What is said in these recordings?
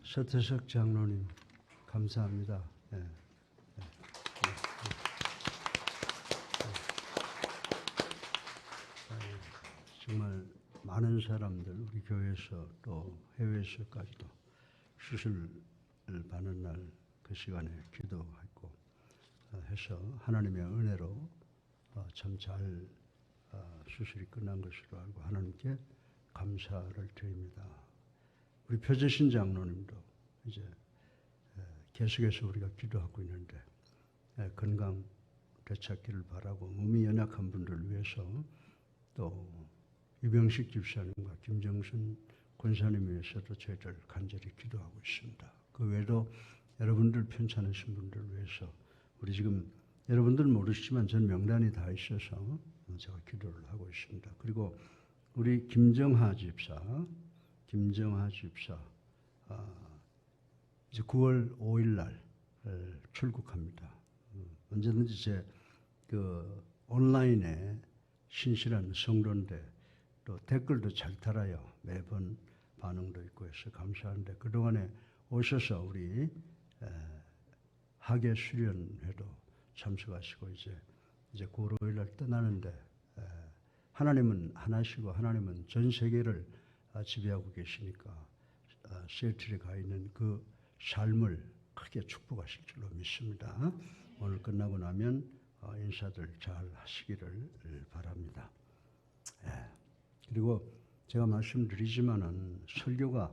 서태석 장로님 감사합니다. 예. 예. 정말 많은 사람들 우리 교회에서 또 해외에서까지도 수술을 받는 날 그 시간에 기도했고 해서 하나님의 은혜로 참 잘 수술이 끝난 것으로 알고 하나님께 감사를 드립니다. 우리 표재신 장로님도 이제 계속해서 우리가 기도하고 있는데 건강 되찾기를 바라고 몸이 연약한 분들을 위해서 또 유병식 집사님과 김정순 권사님 위해서도 저희들 간절히 기도하고 있습니다. 그 외에도 여러분들 편찮으신 분들을 위해서 우리 지금 여러분들 모르시지만 전 명단이 다 있어서 제가 기도를 하고 있습니다. 그리고 우리 김정하 집사 이제 9월 5일 날 출국합니다. 언제든지 제 그 온라인에 신실한 성도인데 또 댓글도 잘 달아요. 매번 반응도 있고 해서 감사한데 그동안에 오셔서 우리 학예 수련회도 참석하시고 이제 9월 5일 날 떠나는데 하나님은 하나시고 하나님은 전 세계를 지배하고 계시니까 시애틀에 가 있는 그 삶을 크게 축복하실 줄로 믿습니다. 오늘 끝나고 나면 인사들 잘 하시기를 바랍니다. 그리고 제가 말씀드리지만은 설교가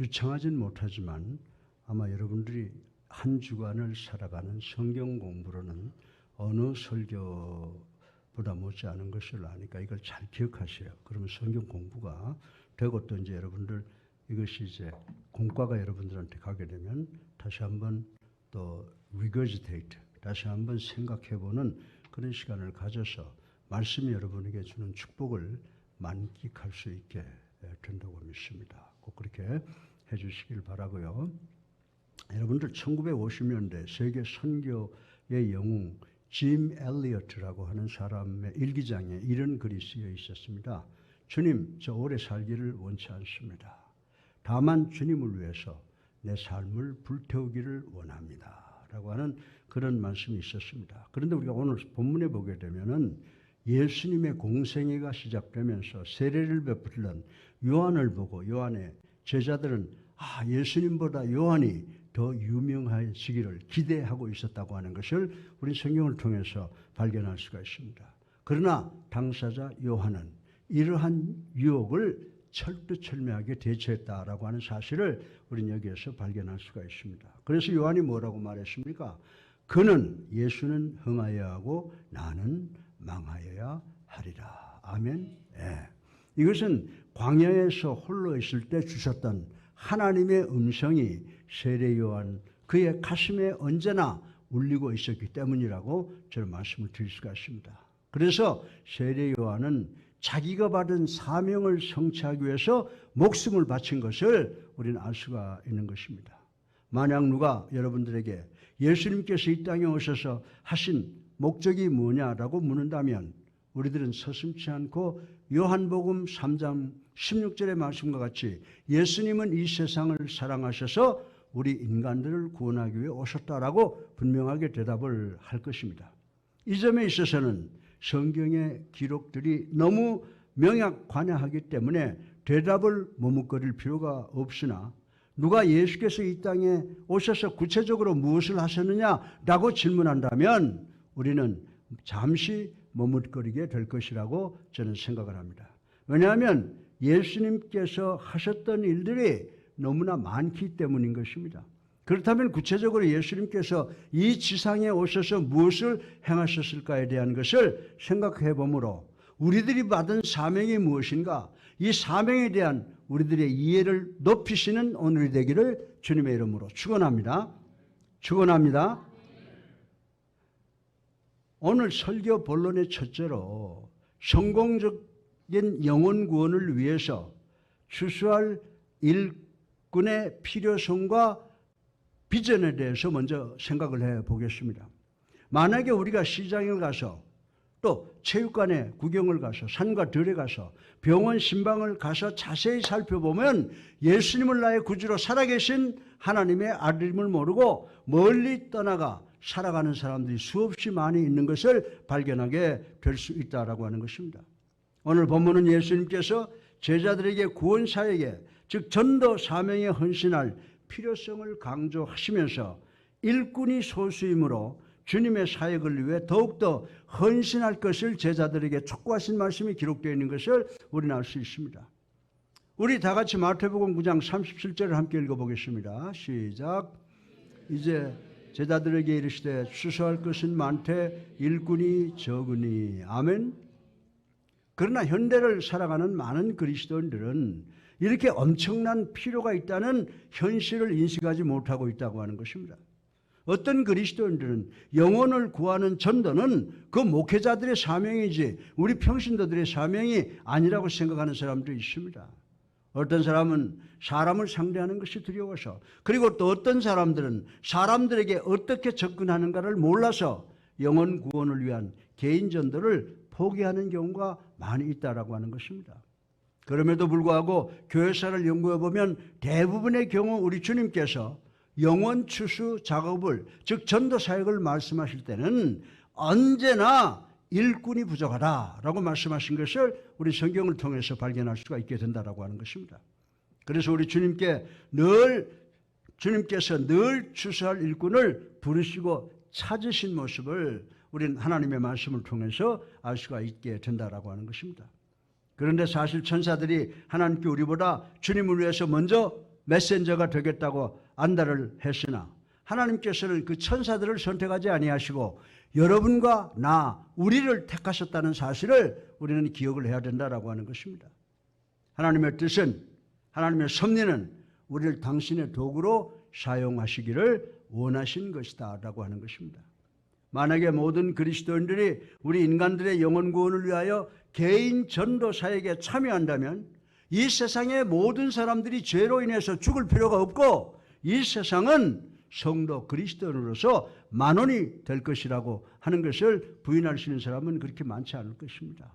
유창하진 못하지만 아마 여러분들이 한 주간을 살아가는 성경 공부로는 어느 설교보다 못지않은 것을 아니까 이걸 잘 기억하세요. 그러면 성경 공부가 되고 또 이제 여러분들 이것이 이제 공과가 여러분들한테 가게 되면 다시 한번 또 regurgitate, 다시 한번 생각해보는 그런 시간을 가져서 말씀이 여러분에게 주는 축복을 만끽할 수 있게 된다고 믿습니다. 꼭 그렇게 해주시길 바라고요. 여러분들 1950년대 세계 선교의 영웅 짐 엘리어트라고 하는 사람의 일기장에 이런 글이 쓰여 있었습니다. 주님, 저 오래 살기를 원치 않습니다. 다만 주님을 위해서 내 삶을 불태우기를 원합니다. 라고 하는 그런 말씀이 있었습니다. 그런데 우리가 오늘 본문에 보게 되면은 예수님의 공생애가 시작되면서 세례를 베풀던 요한을 보고 요한의 제자들은 예수님보다 요한이 더 유명해지기를 기대하고 있었다고 하는 것을 우리 성경을 통해서 발견할 수가 있습니다. 그러나 당사자 요한은 이러한 유혹을 철두철미하게 대처했다라고 하는 사실을 우리는 여기에서 발견할 수가 있습니다. 그래서 요한이 뭐라고 말했습니까? 예수는 흥하여야 하고 나는 망하여야 하리라. 아멘. 이것은 광야에서 홀로 있을 때 주셨던 하나님의 음성이 세례 요한 그의 가슴에 언제나 울리고 있었기 때문이라고 저는 말씀을 드릴 수가 있습니다. 그래서 세례 요한은 자기가 받은 사명을 성취하기 위해서 목숨을 바친 것을 우리는 알 수가 있는 것입니다. 만약 누가 여러분들에게 예수님께서 이 땅에 오셔서 하신 목적이 뭐냐라고 묻는다면 우리들은 서슴지 않고 요한복음 3장 16절의 말씀과 같이 예수님은 이 세상을 사랑하셔서 우리 인간들을 구원하기 위해 오셨다라고 분명하게 대답을 할 것입니다. 이 점에 있어서는 성경의 기록들이 너무 명약관야하기 때문에 대답을 머뭇거릴 필요가 없으나 누가 예수께서 이 땅에 오셔서 구체적으로 무엇을 하셨느냐라고 질문한다면 우리는 잠시 머뭇거리게 될 것이라고 저는 생각을 합니다. 왜냐하면 예수님께서 하셨던 일들이 너무나 많기 때문인 것입니다. 그렇다면 구체적으로 예수님께서 이 지상에 오셔서 무엇을 행하셨을까에 대한 것을 생각해 보므로 우리들이 받은 사명이 무엇인가, 이 사명에 대한 우리들의 이해를 높이시는 오늘이 되기를 주님의 이름으로 축원합니다. 축원합니다. 오늘 설교 본론의 첫째로 성공적인 영혼 구원을 위해서 추수할 일꾼의 필요성과 비전에 대해서 먼저 생각을 해 보겠습니다. 만약에 우리가 시장에 가서 또 체육관에 구경을 가서 산과 들에 가서 병원 신방을 가서 자세히 살펴보면 예수님을 나의 구주로 살아계신 하나님의 아들임을 모르고 멀리 떠나가 살아가는 사람들이 수없이 많이 있는 것을 발견하게 될 수 있다라고 하는 것입니다. 오늘 본문은 예수님께서 제자들에게 구원 사역에 즉 전도 사명에 헌신할 필요성을 강조하시면서 일꾼이 소수이므로 주님의 사역을 위해 더욱더 헌신할 것을 제자들에게 촉구하신 말씀이 기록되어 있는 것을 우리는 알 수 있습니다. 우리 다 같이 마태복음 9장 37절을 함께 읽어보겠습니다. 시작. 이제 제자들에게 이르시되 추수할 것은 많되 일꾼이 적으니. 아멘. 그러나 현대를 살아가는 많은 그리스도인들은 이렇게 엄청난 필요가 있다는 현실을 인식하지 못하고 있다고 하는 것입니다. 어떤 그리스도인들은 영혼을 구하는 전도는 그 목회자들의 사명이지 우리 평신도들의 사명이 아니라고 생각하는 사람도 있습니다. 어떤 사람은 사람을 상대하는 것이 두려워서, 그리고 또 어떤 사람들은 사람들에게 어떻게 접근하는가를 몰라서 영혼 구원을 위한 개인 전도를 포기하는 경우가 많이 있다라고 하는 것입니다. 그럼에도 불구하고 교회사를 연구해 보면 대부분의 경우 우리 주님께서 영혼 추수 작업을, 즉 전도 사역을 말씀하실 때는 언제나 일꾼이 부족하다라고 말씀하신 것을 우리 성경을 통해서 발견할 수가 있게 된다라고 하는 것입니다. 그래서 우리 주님께서 늘 추수할 일꾼을 부르시고 찾으신 모습을 우리는 하나님의 말씀을 통해서 알 수가 있게 된다라고 하는 것입니다. 그런데 사실 천사들이 하나님께 우리보다 주님을 위해서 먼저 메신저가 되겠다고 안달을 했으나 하나님께서는 그 천사들을 선택하지 아니하시고 여러분과 나, 우리를 택하셨다는 사실을 우리는 기억을 해야 된다라고 하는 것입니다. 하나님의 뜻은, 하나님의 섭리는 우리를 당신의 도구로 사용하시기를 원하신 것이다 라고 하는 것입니다. 만약에 모든 그리스도인들이 우리 인간들의 영혼 구원을 위하여 개인 전도 사역에 참여한다면 이 세상의 모든 사람들이 죄로 인해서 죽을 필요가 없고 이 세상은 성도 그리스도인으로서 만원이 될 것이라고 하는 것을 부인할 수 있는 사람은 그렇게 많지 않을 것입니다.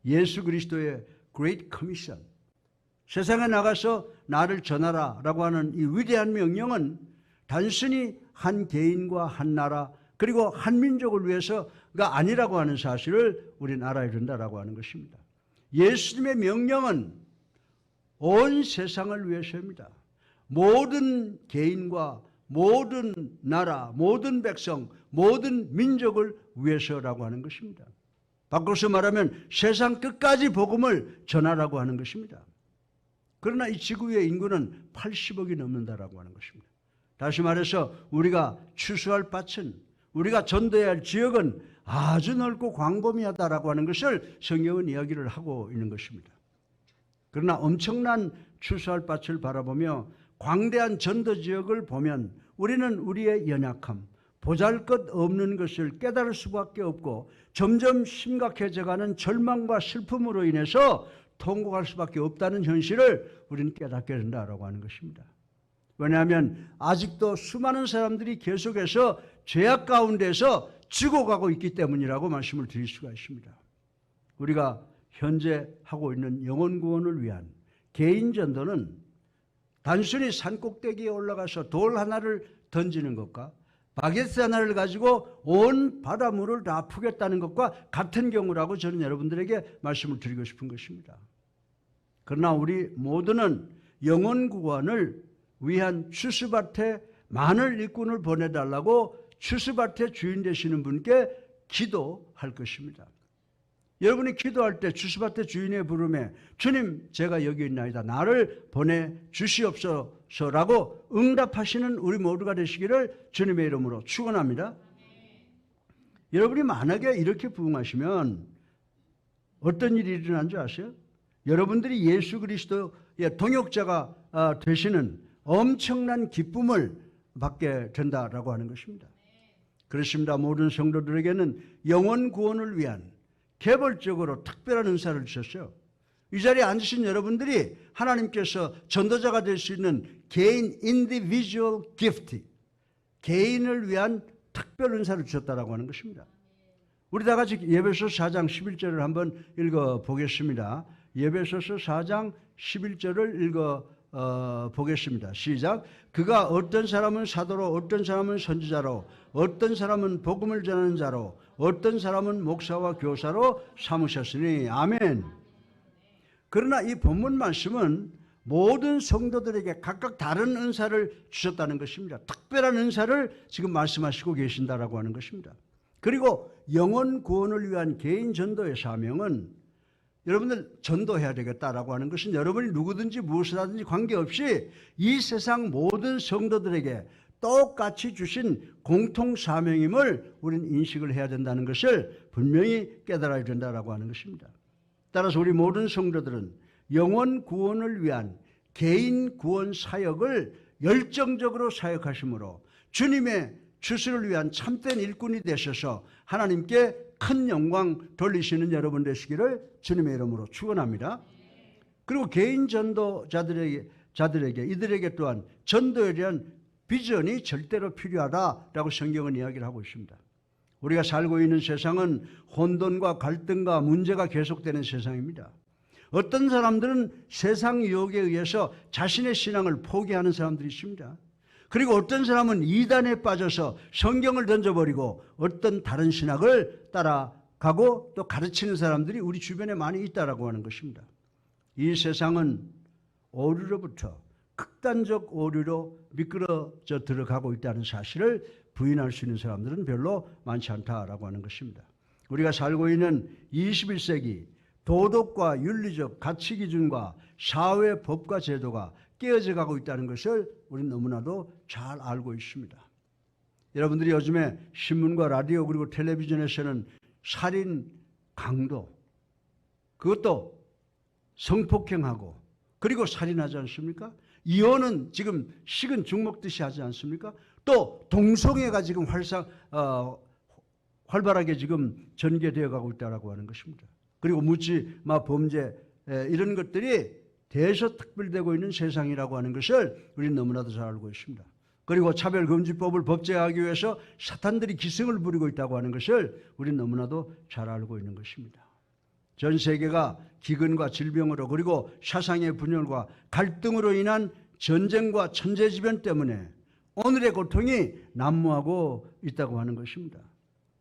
예수 그리스도의 Great Commission, 세상에 나가서 나를 전하라 라고 하는 이 위대한 명령은 단순히 한 개인과 한 나라 그리고 한 민족을 위해서가 아니라고 하는 사실을 우리는 알아야 된다라고 하는 것입니다. 예수님의 명령은 온 세상을 위해서입니다. 모든 개인과 모든 나라, 모든 백성, 모든 민족을 위해서라고 하는 것입니다. 바꿔서 말하면 세상 끝까지 복음을 전하라고 하는 것입니다. 그러나 이 지구의 인구는 80억이 넘는다라고 하는 것입니다. 다시 말해서 우리가 추수할 밭은, 우리가 전도해야 할 지역은 아주 넓고 광범위하다라고 하는 것을 성경은 이야기를 하고 있는 것입니다. 그러나 엄청난 추수할 밭을 바라보며 광대한 전도 지역을 보면 우리는 우리의 연약함, 보잘것없는 것을 깨달을 수밖에 없고 점점 심각해져가는 절망과 슬픔으로 인해서 통곡할 수밖에 없다는 현실을 우리는 깨닫게 된다라고 하는 것입니다. 왜냐하면 아직도 수많은 사람들이 계속해서 죄악 가운데서 죽어가고 있기 때문이라고 말씀을 드릴 수가 있습니다. 우리가 현재 하고 있는 영혼 구원을 위한 개인 전도는 단순히 산꼭대기에 올라가서 돌 하나를 던지는 것과 바게트 하나를 가지고 온 바닷물을 다 푸겠다는 것과 같은 경우라고 저는 여러분들에게 말씀을 드리고 싶은 것입니다. 그러나 우리 모두는 영혼 구원을 위한 추수밭에 많은 일꾼을 보내달라고 추수밭의 주인 되시는 분께 기도할 것입니다. 여러분이 기도할 때 추수밭의 주인의 부름에 주님 제가 여기 있나이다 나를 보내주시옵소서라고 응답하시는 우리 모두가 되시기를 주님의 이름으로 축원합니다. 여러분이 만약에 이렇게 부응하시면 어떤 일이 일어난 줄 아세요? 여러분들이 예수 그리스도의 동역자가 되시는 엄청난 기쁨을 받게 된다라고 하는 것입니다. 그렇습니다. 모든 성도들에게는 영혼 구원을 위한 개별적으로 특별한 은사를 주셨어요. 이 자리에 앉으신 여러분들이 하나님께서 전도자가 될 수 있는 개인 individual gift, 개인을 위한 특별 은사를 주셨다라고 하는 것입니다. 우리 다 같이 에베소서 4장 11절을 한번 읽어보겠습니다. 에베소서 4장 11절을 읽어보겠습니다. 시작. 그가 어떤 사람은 사도로, 어떤 사람은 선지자로, 어떤 사람은 복음을 전하는 자로, 어떤 사람은 목사와 교사로 삼으셨으니. 아멘. 그러나 이 본문 말씀은 모든 성도들에게 각각 다른 은사를 주셨다는 것입니다. 특별한 은사를 지금 말씀하시고 계신다라고 하는 것입니다. 그리고 영혼 구원을 위한 개인 전도의 사명은 여러분들 전도해야 되겠다라고 하는 것은 여러분이 누구든지 무엇을 하든지 관계없이 이 세상 모든 성도들에게 똑같이 주신 공통 사명임을 우리는 인식을 해야 된다는 것을 분명히 깨달아야 된다라고 하는 것입니다. 따라서 우리 모든 성도들은 영혼 구원을 위한 개인 구원 사역을 열정적으로 사역하심으로 주님의 추수를 위한 참된 일꾼이 되셔서 하나님께 큰 영광 돌리시는 여러분 되시기를 주님의 이름으로 축원합니다. 그리고 개인 전도자들에게 이들에게 또한 전도에 대한 비전이 절대로 필요하다라고 성경은 이야기를 하고 있습니다. 우리가 살고 있는 세상은 혼돈과 갈등과 문제가 계속되는 세상입니다. 어떤 사람들은 세상 유혹에 의해서 자신의 신앙을 포기하는 사람들이 있습니다. 그리고 어떤 사람은 이단에 빠져서 성경을 던져버리고 어떤 다른 신학을 따라가고 또 가르치는 사람들이 우리 주변에 많이 있다라고 하는 것입니다. 이 세상은 오류로부터 극단적 오류로 미끄러져 들어가고 있다는 사실을 부인할 수 있는 사람들은 별로 많지 않다라고 하는 것입니다. 우리가 살고 있는 21세기 도덕과 윤리적 가치 기준과 사회 법과 제도가 깨어져 가고 있다는 것을 우리는 너무나도 잘 알고 있습니다. 여러분들이 요즘에 신문과 라디오 그리고 텔레비전에서는 살인, 강도, 그것도 성폭행하고 그리고 살인하지 않습니까? 이혼은 지금 식은 죽 먹듯이 하지 않습니까? 또 동성애가 지금 활발하게 지금 전개되어 가고 있다고 하는 것입니다. 그리고 묻지마 범죄 이런 것들이 대서특별되고 있는 세상이라고 하는 것을 우리는 너무나도 잘 알고 있습니다. 그리고 차별금지법을 법제화하기 위해서 사탄들이 기승을 부리고 있다고 하는 것을 우리는 너무나도 잘 알고 있는 것입니다. 전 세계가 기근과 질병으로 그리고 사상의 분열과 갈등으로 인한 전쟁과 천재지변 때문에 오늘의 고통이 난무하고 있다고 하는 것입니다.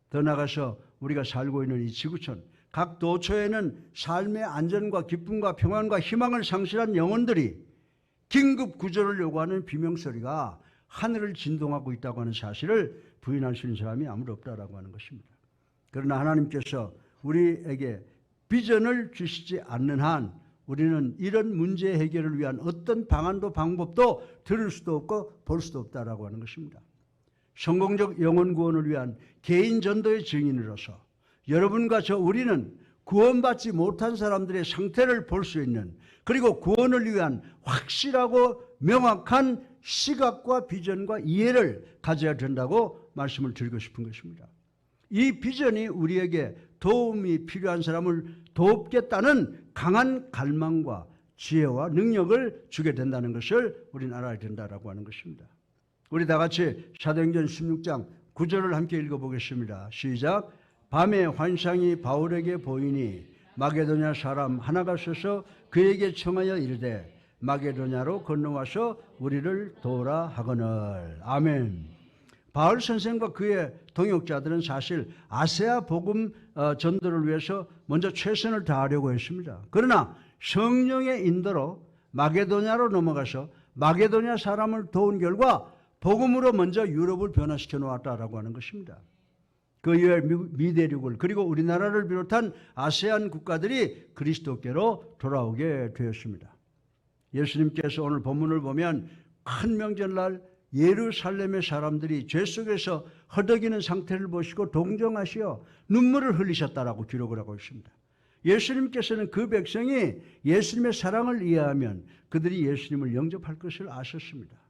더 나아가서 우리가 살고 있는 이 지구촌 각 도처에는 삶의 안전과 기쁨과 평안과 희망을 상실한 영혼들이 긴급 구조를 요구하는 비명소리가 하늘을 진동하고 있다고 하는 사실을 부인할 수 있는 사람이 아무도 없다라고 하는 것입니다. 그러나 하나님께서 우리에게 비전을 주시지 않는 한 우리는 이런 문제 해결을 위한 어떤 방안도 방법도 들을 수도 없고 볼 수도 없다라고 하는 것입니다. 성공적 영혼 구원을 위한 개인 전도의 증인으로서 여러분과 우리는 구원받지 못한 사람들의 상태를 볼 수 있는 그리고 구원을 위한 확실하고 명확한 시각과 비전과 이해를 가져야 된다고 말씀을 드리고 싶은 것입니다. 이 비전이 우리에게 도움이 필요한 사람을 돕겠다는 강한 갈망과 지혜와 능력을 주게 된다는 것을 우리는 알아야 된다고 하는 것입니다. 우리 다 같이 사도행전 16장 9절을 함께 읽어보겠습니다. 시작. 밤에 환상이 바울에게 보이니 마게도냐 사람 하나가 서서 그에게 청하여 이르되 마게도냐로 건너와서 우리를 도우라 하거늘. 아멘. 바울 선생과 그의 동역자들은 사실 아세아 복음 전도를 위해서 먼저 최선을 다하려고 했습니다. 그러나 성령의 인도로 마게도냐로 넘어가서 마게도냐 사람을 도운 결과 복음으로 먼저 유럽을 변화시켜 놓았다라고 하는 것입니다. 그 이후에 미대륙을 그리고 우리나라를 비롯한 아세안 국가들이 그리스도께로 돌아오게 되었습니다. 예수님께서 오늘 본문을 보면 큰 명절날 예루살렘의 사람들이 죄 속에서 허덕이는 상태를 보시고 동정하시어 눈물을 흘리셨다라고 기록을 하고 있습니다. 예수님께서는 그 백성이 예수님의 사랑을 이해하면 그들이 예수님을 영접할 것을 아셨습니다.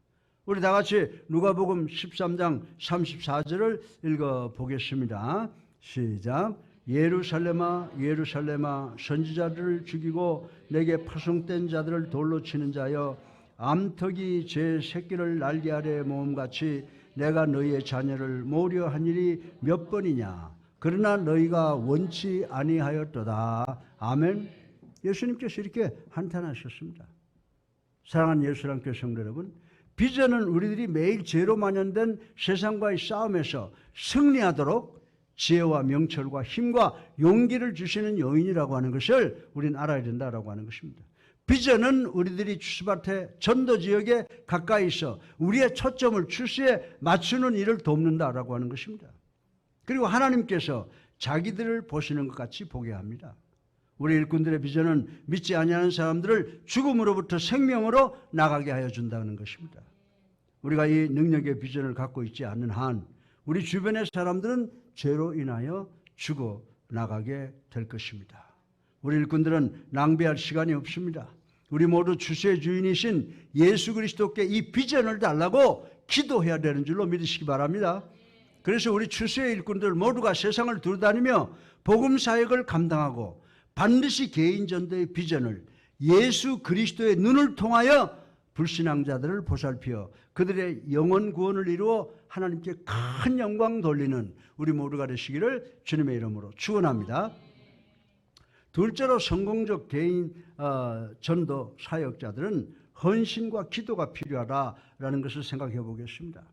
우리 다 같이 누가복음 13장 34절을 읽어보겠습니다. 시작. 예루살렘아 예루살렘아 선지자들을 죽이고 내게 파송된 자들을 돌로 치는 자여 암탉이 제 새끼를 날개 아래 모음같이 내가 너희의 자녀를 모으려 한 일이 몇 번이냐. 그러나 너희가 원치 아니하였도다. 아멘. 예수님께서 이렇게 한탄하셨습니다. 사랑하는 예수님 교회 성도 여러분, 비전은 우리들이 매일 죄로 만연된 세상과의 싸움에서 승리하도록 지혜와 명철과 힘과 용기를 주시는 요인이라고 하는 것을 우리는 알아야 된다라고 하는 것입니다. 비전은 우리들이 추수밭의 전도 지역에 가까이 있어 우리의 초점을 추수에 맞추는 일을 돕는다라고 하는 것입니다. 그리고 하나님께서 자기들을 보시는 것 같이 보게 합니다. 우리 일꾼들의 비전은 믿지 아니하는 사람들을 죽음으로부터 생명으로 나가게 하여 준다는 것입니다. 우리가 이 능력의 비전을 갖고 있지 않는 한 우리 주변의 사람들은 죄로 인하여 죽어 나가게 될 것입니다. 우리 일꾼들은 낭비할 시간이 없습니다. 우리 모두 주수의 주인이신 예수 그리스도께 이 비전을 달라고 기도해야 되는 줄로 믿으시기 바랍니다. 그래서 우리 주수의 일꾼들 모두가 세상을 두루다니며 복음 사역을 감당하고 반드시 개인 전도의 비전을 예수 그리스도의 눈을 통하여 불신앙자들을 보살피어 그들의 영혼 구원을 이루어 하나님께 큰 영광 돌리는 우리 모두가 되시기를 주님의 이름으로 축원합니다. 둘째로 성공적 개인 전도 사역자들은 헌신과 기도가 필요하다라는 것을 생각해 보겠습니다.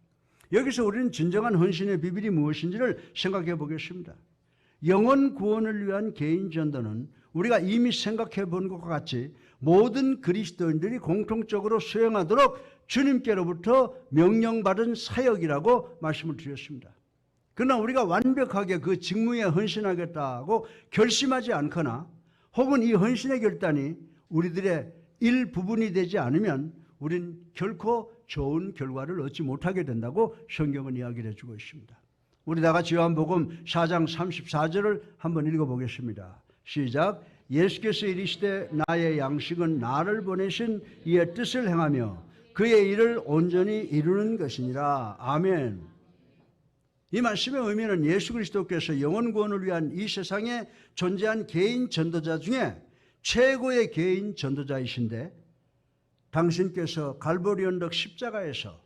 여기서 우리는 진정한 헌신의 비밀이 무엇인지를 생각해 보겠습니다. 영혼 구원을 위한 개인 전도는 우리가 이미 생각해 본 것과 같이 모든 그리스도인들이 공통적으로 수행하도록 주님께로부터 명령받은 사역이라고 말씀을 드렸습니다. 그러나 우리가 완벽하게 그 직무에 헌신하겠다고 결심하지 않거나 혹은 이 헌신의 결단이 우리들의 일부분이 되지 않으면 우린 결코 좋은 결과를 얻지 못하게 된다고 성경은 이야기를 해주고 있습니다. 우리 다 같이 요한복음 4장 34절을 한번 읽어보겠습니다. 시작. 예수께서 이르시되 나의 양식은 나를 보내신 이의 뜻을 행하며 그의 일을 온전히 이루는 것이니라. 아멘. 이 말씀의 의미는 예수 그리스도께서 영혼 구원을 위한 이 세상에 존재한 개인 전도자 중에 최고의 개인 전도자이신데 당신께서 갈보리 언덕 십자가에서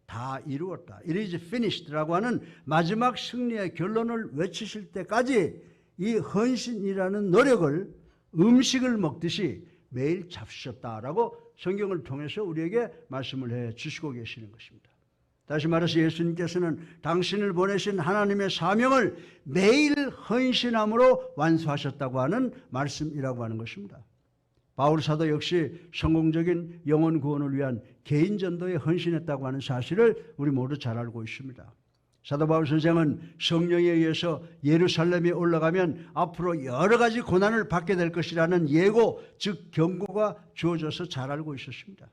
다 이루었다. It is finished라고 하는 마지막 승리의 결론을 외치실 때까지 이 헌신이라는 노력을 음식을 먹듯이 매일 잡수셨다라고 성경을 통해서 우리에게 말씀을 해 주시고 계시는 것입니다. 다시 말해서 예수님께서는 당신을 보내신 하나님의 사명을 매일 헌신함으로 완수하셨다고 하는 말씀이라고 하는 것입니다. 바울 사도 역시 성공적인 영혼 구원을 위한 개인 전도에 헌신했다고 하는 사실을 우리 모두 잘 알고 있습니다. 사도 바울 선생은 성령에 의해서 예루살렘에 올라가면 앞으로 여러 가지 고난을 받게 될 것이라는 예고, 즉 경고가 주어져서 잘 알고 있었습니다.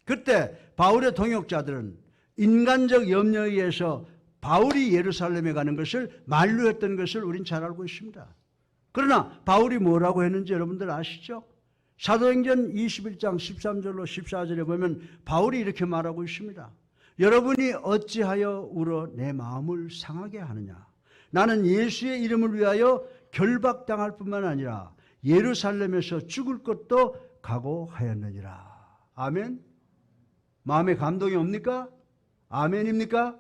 그때 바울의 동역자들은 인간적 염려에 의해서 바울이 예루살렘에 가는 것을 만류했던 것을 우린 잘 알고 있습니다. 그러나 바울이 뭐라고 했는지 여러분들 아시죠? 사도행전 21장 13절로 14절에 보면 바울이 이렇게 말하고 있습니다. 여러분이 어찌하여 울어 내 마음을 상하게 하느냐? 나는 예수의 이름을 위하여 결박당할 뿐만 아니라 예루살렘에서 죽을 것도 각오하였느니라. 아멘. 마음에 감동이 옵니까? 아멘입니까?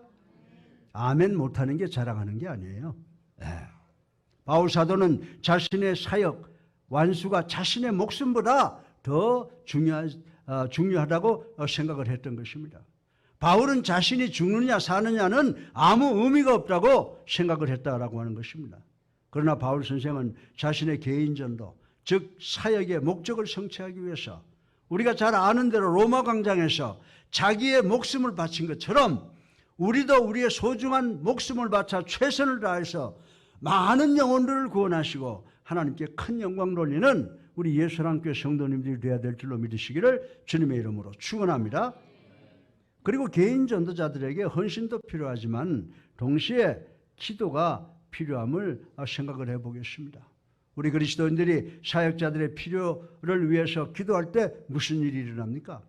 아멘 못하는 게 자랑하는 게 아니에요. 네. 바울 사도는 자신의 사역 완수가 자신의 목숨보다 더 중요하다고 생각을 했던 것입니다. 바울은 자신이 죽느냐 사느냐는 아무 의미가 없다고 생각을 했다라고 하는 것입니다. 그러나 바울 선생은 자신의 개인 전도, 즉 사역의 목적을 성취하기 위해서 우리가 잘 아는 대로 로마 광장에서 자기의 목숨을 바친 것처럼 우리도 우리의 소중한 목숨을 바쳐 최선을 다해서 많은 영혼들을 구원하시고 하나님께 큰 영광 돌리는 우리 예수랑교회 성도님들이 되어야 될 줄로 믿으시기를 주님의 이름으로 축원합니다. 그리고 개인 전도자들에게 헌신도 필요하지만 동시에 기도가 필요함을 생각을 해보겠습니다. 우리 그리스도인들이 사역자들의 필요를 위해서 기도할 때 무슨 일이 일어납니까?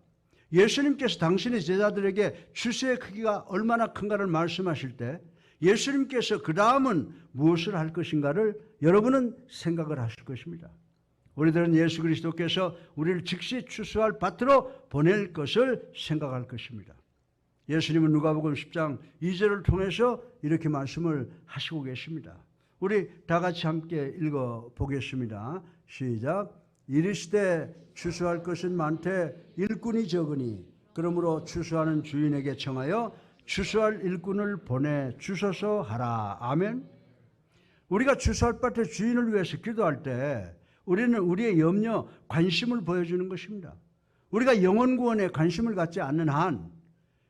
예수님께서 당신의 제자들에게 주수의 크기가 얼마나 큰가를 말씀하실 때 예수님께서 그 다음은 무엇을 할 것인가를 여러분은 생각을 하실 것입니다. 우리들은 예수 그리스도께서 우리를 즉시 추수할 밭으로 보낼 것을 생각할 것입니다. 예수님은 누가복음 10장 2절을 통해서 이렇게 말씀을 하시고 계십니다. 우리 다 같이 함께 읽어보겠습니다. 시작. 이르시되 추수할 것은 많되 일꾼이 적으니 그러므로 추수하는 주인에게 청하여 추수할 일꾼을 보내 주소서 하라. 아멘. 우리가 추수할 밭의 주인을 위해서 기도할 때 우리는 우리의 염려, 관심을 보여주는 것입니다. 우리가 영혼 구원에 관심을 갖지 않는 한,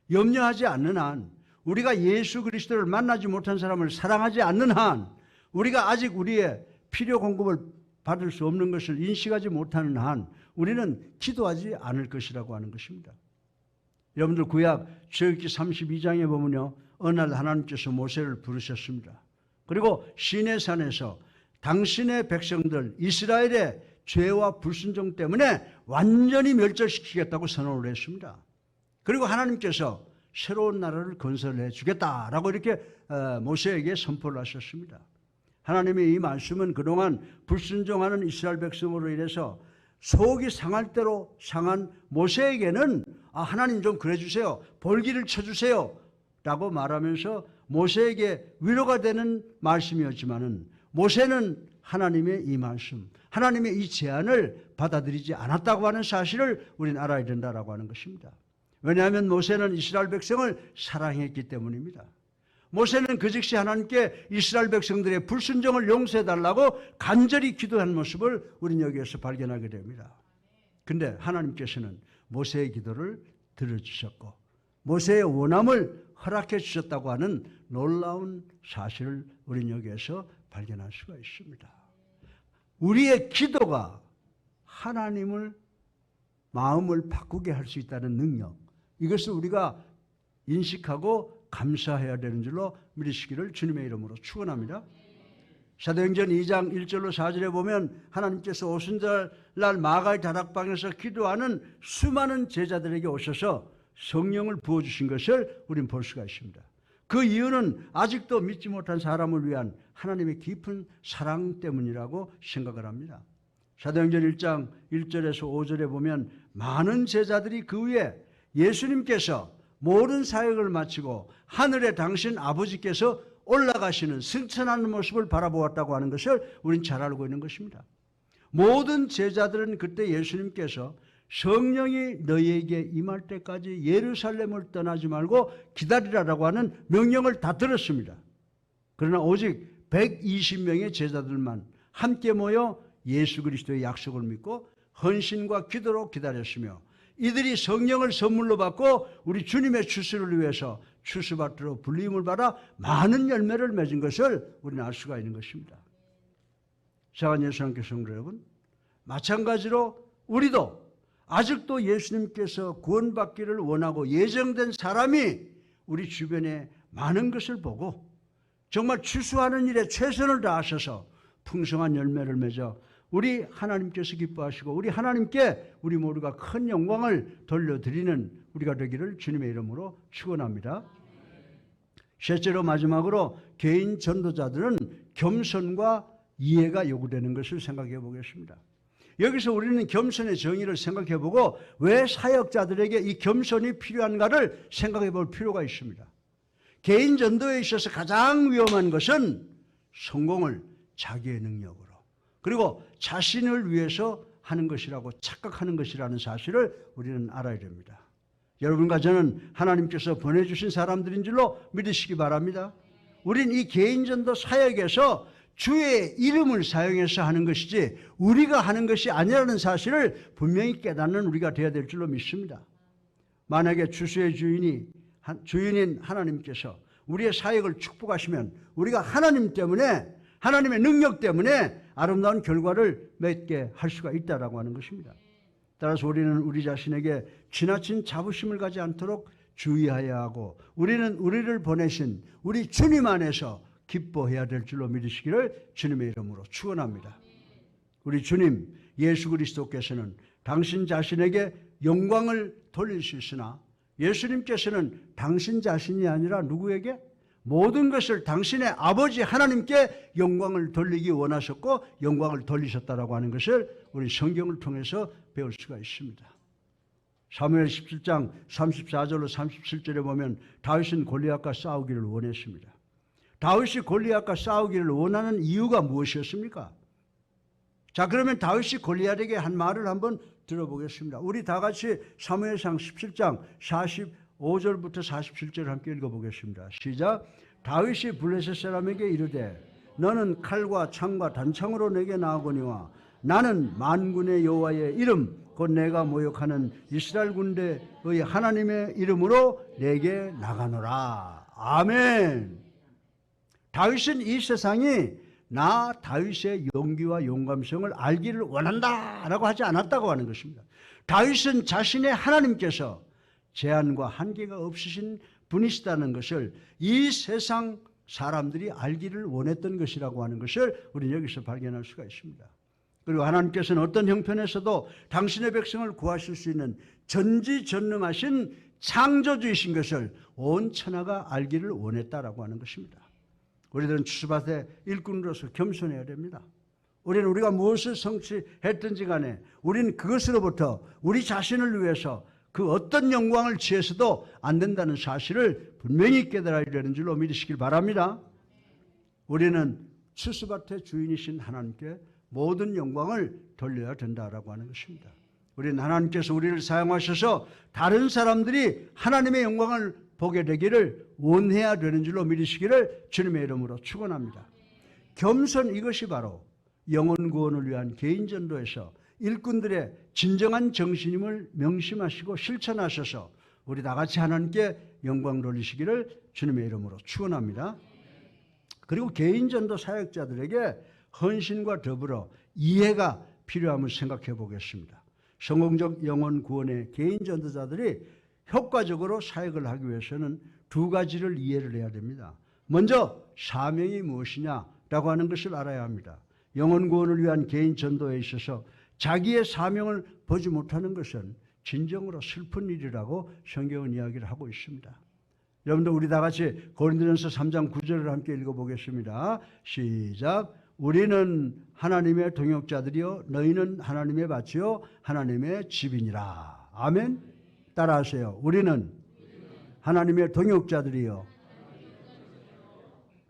염려하지 않는 한, 우리가 예수 그리스도를 만나지 못한 사람을 사랑하지 않는 한, 우리가 아직 우리의 필요 공급을 받을 수 없는 것을 인식하지 못하는 한 우리는 기도하지 않을 것이라고 하는 것입니다. 여러분들 구약 출애굽기 32장에 보면요, 어느 날 하나님께서 모세를 부르셨습니다. 그리고 시내산에서 당신의 백성들 이스라엘의 죄와 불순종 때문에 완전히 멸절시키겠다고 선언을 했습니다. 그리고 하나님께서 새로운 나라를 건설해 주겠다라고 이렇게 모세에게 선포를 하셨습니다. 하나님의 이 말씀은 그동안 불순종하는 이스라엘 백성으로 인해서 속이 상할 대로 상한 모세에게는 하나님 좀 그래 주세요, 볼기를 쳐주세요 라고 말하면서 모세에게 위로가 되는 말씀이었지만은 모세는 하나님의 이 말씀, 하나님의 이 제안을 받아들이지 않았다고 하는 사실을 우리는 알아야 된다라고 하는 것입니다. 왜냐하면 모세는 이스라엘 백성을 사랑했기 때문입니다. 모세는 그 즉시 하나님께 이스라엘 백성들의 불순종을 용서해달라고 간절히 기도한 모습을 우리는 여기에서 발견하게 됩니다. 그런데 하나님께서는 모세의 기도를 들어주셨고 모세의 원함을 허락해 주셨다고 하는 놀라운 사실을 우리는 여기에서 발견할 수가 있습니다. 우리의 기도가 하나님을 마음을 바꾸게 할 수 있다는 능력, 이것을 우리가 인식하고 감사해야 되는 줄로 믿으시기를 주님의 이름으로 축원합니다. 사도행전 2장 1절로 4절에 보면 하나님께서 오순절날 마가의 다락방에서 기도하는 수많은 제자들에게 오셔서 성령을 부어주신 것을 우리는 볼 수가 있습니다. 그 이유는 아직도 믿지 못한 사람을 위한 하나님의 깊은 사랑 때문이라고 생각을 합니다. 사도행전 1장 1절에서 5절에 보면 많은 제자들이 그 위에 예수님께서 모든 사역을 마치고 하늘에 당신 아버지께서 올라가시는 승천하는 모습을 바라보았다고 하는 것을 우리는 잘 알고 있는 것입니다. 모든 제자들은 그때 예수님께서 성령이 너희에게 임할 때까지 예루살렘을 떠나지 말고 기다리라라고 하는 명령을 다 들었습니다. 그러나 오직 120명의 제자들만 함께 모여 예수 그리스도의 약속을 믿고 헌신과 기도로 기다렸으며 이들이 성령을 선물로 받고 우리 주님의 추수를 위해서 추수밭으로 불림을 받아 많은 열매를 맺은 것을 우리는 알 수가 있는 것입니다. 사랑하는 예수님께 성도 여러분, 마찬가지로 우리도 아직도 예수님께서 구원받기를 원하고 예정된 사람이 우리 주변에 많은 것을 보고 정말 추수하는 일에 최선을 다하셔서 풍성한 열매를 맺어 우리 하나님께서 기뻐하시고 우리 하나님께 우리 모두가 큰 영광을 돌려드리는 우리가 되기를 주님의 이름으로 축원합니다. 셋째로 마지막으로 개인 전도자들은 겸손과 이해가 요구되는 것을 생각해 보겠습니다. 여기서 우리는 겸손의 정의를 생각해 보고 왜 사역자들에게 이 겸손이 필요한가를 생각해 볼 필요가 있습니다. 개인 전도에 있어서 가장 위험한 것은 성공을 자기의 능력으로 그리고 자신을 위해서 하는 것이라고 착각하는 것이라는 사실을 우리는 알아야 됩니다. 여러분과 저는 하나님께서 보내주신 사람들인 줄로 믿으시기 바랍니다. 우린 이 개인전도 사역에서 주의 이름을 사용해서 하는 것이지 우리가 하는 것이 아니라는 사실을 분명히 깨닫는 우리가 되어야 될 줄로 믿습니다. 만약에 추수의 주인인 하나님께서 우리의 사역을 축복하시면 우리가 하나님 때문에 하나님의 능력 때문에 아름다운 결과를 맺게 할 수가 있다라고 하는 것입니다. 따라서 우리는 우리 자신에게 지나친 자부심을 가지 않도록 주의해야 하고 우리는 우리를 보내신 우리 주님 안에서 기뻐해야 될 줄로 믿으시기를 주님의 이름으로 축원합니다. 우리 주님 예수 그리스도께서는 당신 자신에게 영광을 돌릴 수 있으나 예수님께서는 당신 자신이 아니라 누구에게? 모든 것을 당신의 아버지 하나님께 영광을 돌리기 원하셨고 영광을 돌리셨다라고 하는 것을 우리 성경을 통해서 배울 수가 있습니다. 사무엘 17장 34절로 37절에 보면 다윗은 골리앗과 싸우기를 원했습니다. 다윗이 골리앗과 싸우기를 원하는 이유가 무엇이었습니까? 자, 그러면 다윗이 골리앗에게 한 말을 한번 들어보겠습니다. 우리 다 같이 사무엘상 17장 45절부터 47절 함께 읽어보겠습니다. 시작. 다윗이 블레셋 사람에게 이르되 너는 칼과 창과 단창으로 내게 나아거니와 나는 만군의 여호와의 이름 곧 내가 모욕하는 이스라엘 군대의 하나님의 이름으로 내게 나가노라. 아멘. 다윗은 이 세상이 나 다윗의 용기와 용감성을 알기를 원한다라고 하지 않았다고 하는 것입니다. 다윗은 자신의 하나님께서 제한과 한계가 없으신 분이시다는 것을 이 세상 사람들이 알기를 원했던 것이라고 하는 것을 우리는 여기서 발견할 수가 있습니다. 그리고 하나님께서는 어떤 형편에서도 당신의 백성을 구하실 수 있는 전지전능하신 창조주이신 것을 온 천하가 알기를 원했다라고 하는 것입니다. 우리들은 추수밭의 일꾼으로서 겸손해야 됩니다. 우리는 우리가 무엇을 성취했든지 간에 우리는 그것으로부터 우리 자신을 위해서 그 어떤 영광을 취해서도 안 된다는 사실을 분명히 깨달아야 되는 줄로 믿으시길 바랍니다. 우리는 추수밭의 주인이신 하나님께 모든 영광을 돌려야 된다라고 하는 것입니다. 우리는 하나님께서 우리를 사용하셔서 다른 사람들이 하나님의 영광을 보게 되기를 원해야 되는 줄로 믿으시기를 주님의 이름으로 축원합니다. 겸손, 이것이 바로 영혼 구원을 위한 개인 전도에서 일꾼들의 진정한 정신임을 명심하시고 실천하셔서 우리 다 같이 하나님께 영광 돌리시기를 주님의 이름으로 축원합니다. 그리고 개인 전도 사역자들에게 헌신과 더불어 이해가 필요함을 생각해 보겠습니다. 성공적 영혼 구원의 개인 전도자들이 효과적으로 사역을 하기 위해서는 두 가지를 이해를 해야 됩니다. 먼저 사명이 무엇이냐라고 하는 것을 알아야 합니다. 영혼 구원을 위한 개인 전도에 있어서 자기의 사명을 보지 못하는 것은 진정으로 슬픈 일이라고 성경은 이야기를 하고 있습니다. 여러분들 우리 다 같이 고린도전서 3장 9절을 함께 읽어보겠습니다. 시작. 우리는 하나님의 동역자들이요 너희는 하나님의 밭이요 하나님의 집이니라. 아멘. 따라하세요. 우리는 하나님의 동역자들이요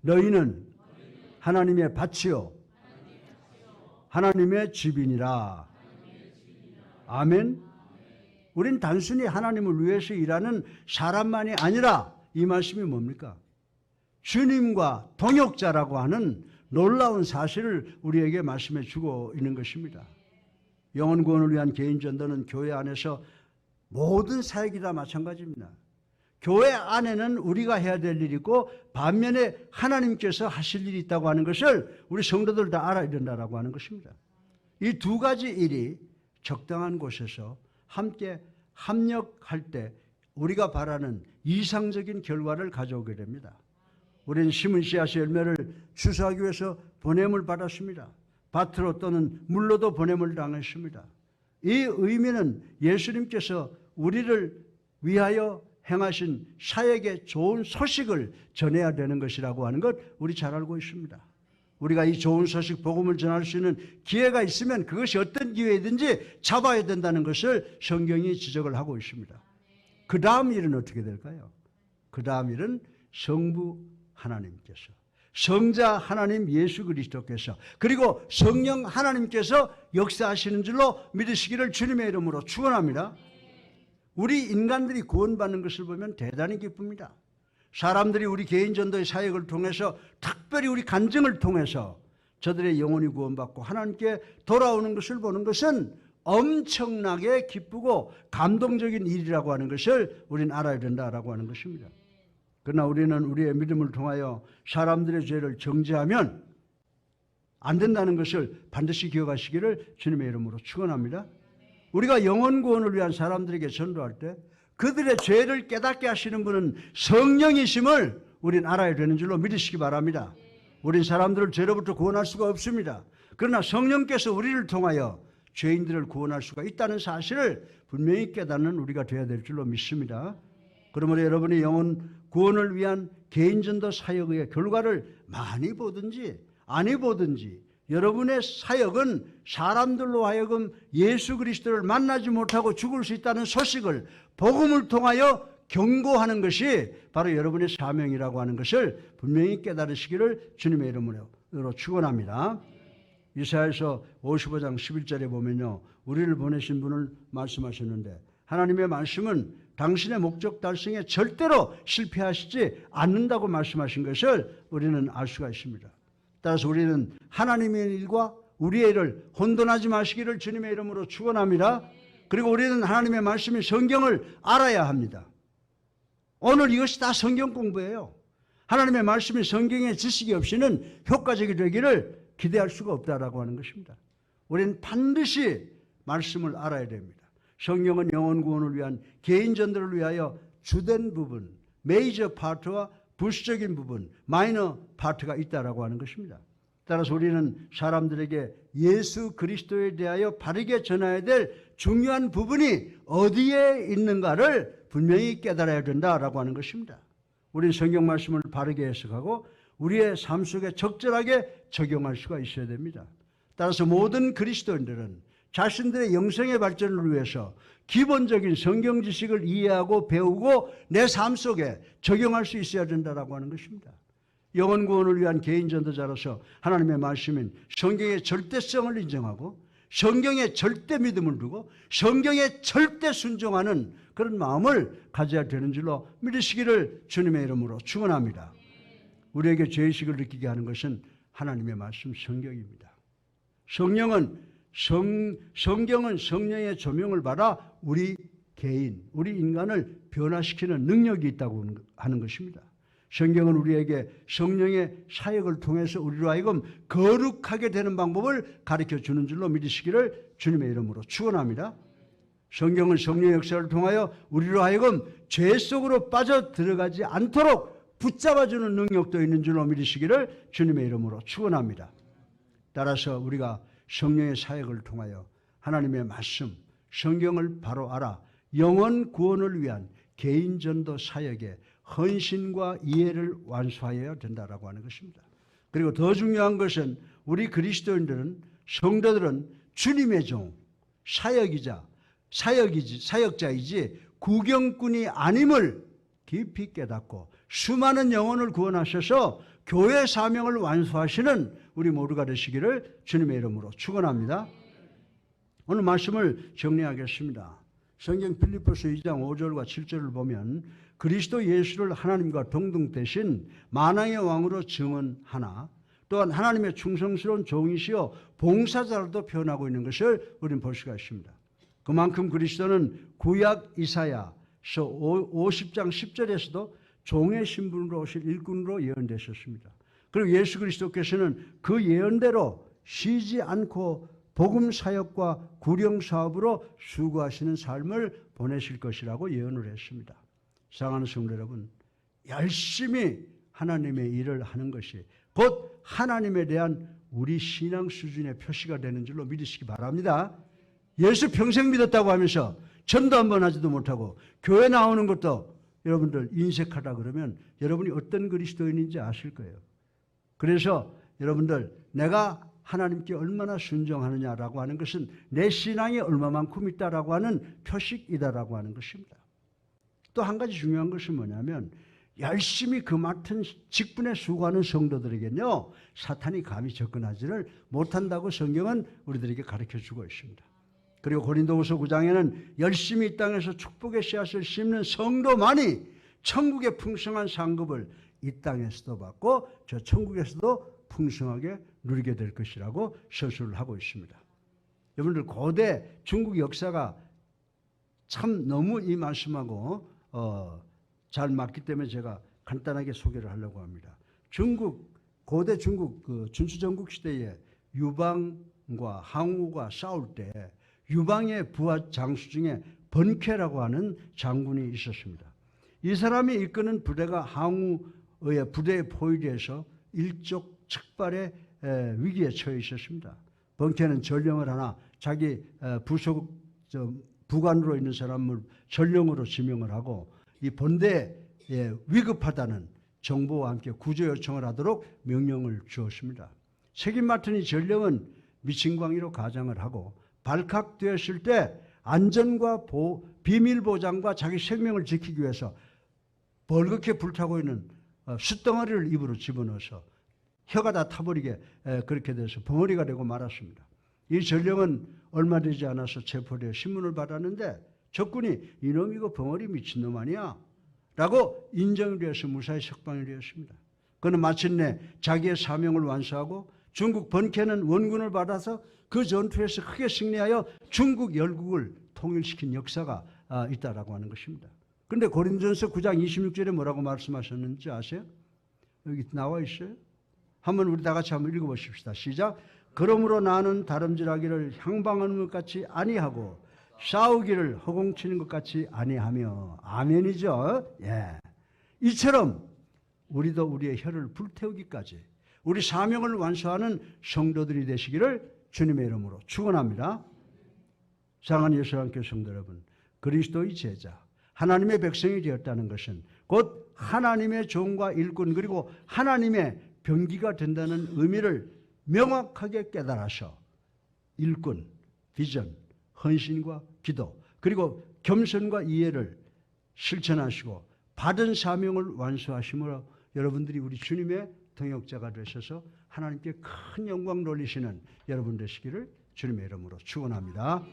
너희는 하나님의 밭이요 하나님의 집이니라. 아멘. 우린 단순히 하나님을 위해서 일하는 사람만이 아니라 이 말씀이 뭡니까? 주님과 동역자라고 하는 놀라운 사실을 우리에게 말씀해 주고 있는 것입니다. 영혼 구원을 위한 개인 전도는 교회 안에서 모든 사역이 다 마찬가지입니다. 교회 안에는 우리가 해야 될 일이 있고 반면에 하나님께서 하실 일이 있다고 하는 것을 우리 성도들 다 알아야 된다고 하는 것입니다. 이 두 가지 일이 적당한 곳에서 함께 합력할 때 우리가 바라는 이상적인 결과를 가져오게 됩니다. 우리는 심은 씨앗의 열매를 추수하기 위해서 보냄을 받았습니다. 밭으로 또는 물로도 보냄을 당했습니다. 이 의미는 예수님께서 우리를 위하여 행하신 사역의 좋은 소식을 전해야 되는 것이라고 하는 것 우리 잘 알고 있습니다. 우리가 이 좋은 소식 복음을 전할 수 있는 기회가 있으면 그것이 어떤 기회이든지 잡아야 된다는 것을 성경이 지적을 하고 있습니다. 그 다음 일은 어떻게 될까요? 그 다음 일은 성부 하나님께서, 성자 하나님 예수 그리스도께서, 그리고 성령 하나님께서 역사하시는 줄로 믿으시기를 주님의 이름으로 축원합니다. 우리 인간들이 구원받는 것을 보면 대단히 기쁩니다. 사람들이 우리 개인 전도의 사역을 통해서 특별히 우리 간증을 통해서 저들의 영혼이 구원받고 하나님께 돌아오는 것을 보는 것은 엄청나게 기쁘고 감동적인 일이라고 하는 것을 우리는 알아야 된다라고 하는 것입니다. 그러나 우리는 우리의 믿음을 통하여 사람들의 죄를 정죄하면 안 된다는 것을 반드시 기억하시기를 주님의 이름으로 축원합니다. 우리가 영혼 구원을 위한 사람들에게 전도할 때 그들의 죄를 깨닫게 하시는 분은 성령이심을 우리는 알아야 되는 줄로 믿으시기 바랍니다. 우린 사람들을 죄로부터 구원할 수가 없습니다. 그러나 성령께서 우리를 통하여 죄인들을 구원할 수가 있다는 사실을 분명히 깨닫는 우리가 되어야 될 줄로 믿습니다. 그러므로 여러분이 영혼 구원을 위한 개인전도 사역의 결과를 많이 보든지 아니 보든지 여러분의 사역은 사람들로 하여금 예수 그리스도를 만나지 못하고 죽을 수 있다는 소식을 복음을 통하여 경고하는 것이 바로 여러분의 사명이라고 하는 것을 분명히 깨달으시기를 주님의 이름으로 축원합니다. 이사야서 55장 11절에 보면요, 우리를 보내신 분을 말씀하셨는데 하나님의 말씀은 당신의 목적 달성에 절대로 실패하시지 않는다고 말씀하신 것을 우리는 알 수가 있습니다. 따라서 우리는 하나님의 일과 우리의 일을 혼돈하지 마시기를 주님의 이름으로 축원합니다. 그리고 우리는 하나님의 말씀인 성경을 알아야 합니다. 오늘 이것이 다 성경 공부예요. 하나님의 말씀인 성경의 지식이 없이는 효과적이 되기를 기대할 수가 없다라고 하는 것입니다. 우리는 반드시 말씀을 알아야 됩니다. 성경은 영혼 구원을 위한 개인 전도를 위하여 주된 부분, 메이저 파트와 부수적인 부분, 마이너 파트가 있다라고 하는 것입니다. 따라서 우리는 사람들에게 예수 그리스도에 대하여 바르게 전해야 될 중요한 부분이 어디에 있는가를 분명히 깨달아야 된다라고 하는 것입니다. 우리는 성경 말씀을 바르게 해석하고 우리의 삶 속에 적절하게 적용할 수가 있어야 됩니다. 따라서 모든 그리스도인들은 자신들의 영성의 발전을 위해서 기본적인 성경 지식을 이해하고 배우고 내 삶 속에 적용할 수 있어야 된다라고 하는 것입니다. 영혼 구원을 위한 개인 전도자로서 하나님의 말씀인 성경의 절대성을 인정하고 성경에 절대 믿음을 두고 성경에 절대 순종하는 그런 마음을 가져야 되는 줄로 믿으시기를 주님의 이름으로 축원합니다. 우리에게 죄의식을 느끼게 하는 것은 하나님의 말씀 성경입니다. 성경은 성령의 조명을 받아 우리 개인, 우리 인간을 변화시키는 능력이 있다고 하는 것입니다. 성경은 우리에게 성령의 사역을 통해서 우리로 하여금 거룩하게 되는 방법을 가르쳐 주는 줄로 믿으시기를 주님의 이름으로 축원합니다. 성경은 성령의 역사를 통하여 우리로 하여금 죄 속으로 빠져 들어가지 않도록 붙잡아주는 능력도 있는 줄로 믿으시기를 주님의 이름으로 축원합니다. 따라서 우리가 성령의 사역을 통하여 하나님의 말씀, 성경을 바로 알아 영혼 구원을 위한 개인 전도 사역에 헌신과 이해를 완수하여야 된다라고 하는 것입니다. 그리고 더 중요한 것은 우리 그리스도인들은 성도들은 주님의 종, 사역자이지 구경꾼이 아님을 깊이 깨닫고 수많은 영혼을 구원하셔서 교회 사명을 완수하시는 우리 모두가 되시기를 주님의 이름으로 축원합니다. 오늘 말씀을 정리하겠습니다. 성경 빌립보서 2장 5절과 7절을 보면 그리스도 예수를 하나님과 동등되신 만왕의 왕으로 증언하나 또한 하나님의 충성스러운 종이시여 봉사자로도 표현하고 있는 것을 우리는 볼 수가 있습니다. 그만큼 그리스도는 구약 이사야서 50장 10절에서도 종의 신분으로 오실 일꾼으로 예언되셨습니다. 그리고 예수 그리스도께서는 그 예언대로 쉬지 않고 복음 사역과 구령 사업으로 수고하시는 삶을 보내실 것이라고 예언을 했습니다. 사랑하는 성도 여러분, 열심히 하나님의 일을 하는 것이 곧 하나님에 대한 우리 신앙 수준의 표시가 되는 줄로 믿으시기 바랍니다. 예수 평생 믿었다고 하면서 전도 한 번 하지도 못하고 교회 나오는 것도 여러분들 인색하다 그러면 여러분이 어떤 그리스도인인지 아실 거예요. 그래서 여러분들 내가 하나님께 얼마나 순종하느냐라고 하는 것은 내 신앙이 얼마만큼 있다라고 하는 표식이다라고 하는 것입니다. 또 한 가지 중요한 것은 뭐냐면 열심히 그 맡은 직분에 수고하는 성도들에게는요 사탄이 감히 접근하지를 못한다고 성경은 우리들에게 가르쳐주고 있습니다. 그리고 고린도후서 9장에는 열심히 이 땅에서 축복의 씨앗을 심는 성도만이 천국의 풍성한 상급을 이 땅에서도 받고 저 천국에서도 풍성하게 누리게 될 것이라고 서술을 하고 있습니다. 여러분들 고대 중국 역사가 참 너무 이 말씀하고 잘 맞기 때문에 제가 간단하게 소개를 하려고 합니다. 고대 중국 준수전국 시대에 유방과 항우가 싸울 때 유방의 부하 장수 중에 번쾌라고 하는 장군이 있었습니다. 이 사람이 이끄는 부대가 항우의 부대에 포위돼서 일촉즉발의 위기에 처해 있었습니다. 번쾌는 전령을 하나 자기 부관으로 있는 사람을 전령으로 지명을 하고 이 본대에 위급하다는 정보와 함께 구조 요청을 하도록 명령을 주었습니다. 책임 맡은 이 전령은 미친광이로 가장을 하고 발칵되었을 때 안전과 비밀 보장과 자기 생명을 지키기 위해서 벌겋게 불타고 있는 숯덩어리를 입으로 집어넣어서 혀가 다 타버리게 그렇게 돼서 벙어리가 되고 말았습니다. 이 전령은 얼마 되지 않아서 체포되어 신문을 받았는데 적군이 이놈 이거 벙어리 미친놈 아니야? 라고 인정이 되어서 무사히 석방이 되었습니다. 그는 마침내 자기의 사명을 완수하고 중국 번케는 원군을 받아서 그 전투에서 크게 승리하여 중국 열국을 통일시킨 역사가 있다라고 하는 것입니다. 그런데 고린도전서 9장 26절에 뭐라고 말씀하셨는지 아세요? 여기 나와 있어요. 한번 우리 다 같이 한번 읽어보십시다. 시작. 그러므로 나는 다름질하기를 향방하는 것 같이 아니하고 싸우기를 허공치는 것 같이 아니하며. 아멘이죠. 예. 이처럼 우리도 우리의 혀를 불태우기까지 우리 사명을 완수하는 성도들이 되시기를 주님의 이름으로 축원합니다. 사랑하는 예수님께 성도 여러분, 그리스도의 제자, 하나님의 백성이 되었다는 것은 곧 하나님의 종과 일꾼 그리고 하나님의 병기가 된다는 의미를 명확하게 깨달아서 일꾼, 비전, 헌신과 기도 그리고 겸손과 이해를 실천하시고 받은 사명을 완수하심으로 여러분들이 우리 주님의 동역자가 되셔서 하나님께 큰 영광 돌리시는 여러분 되시기를 주님의 이름으로 축원합니다.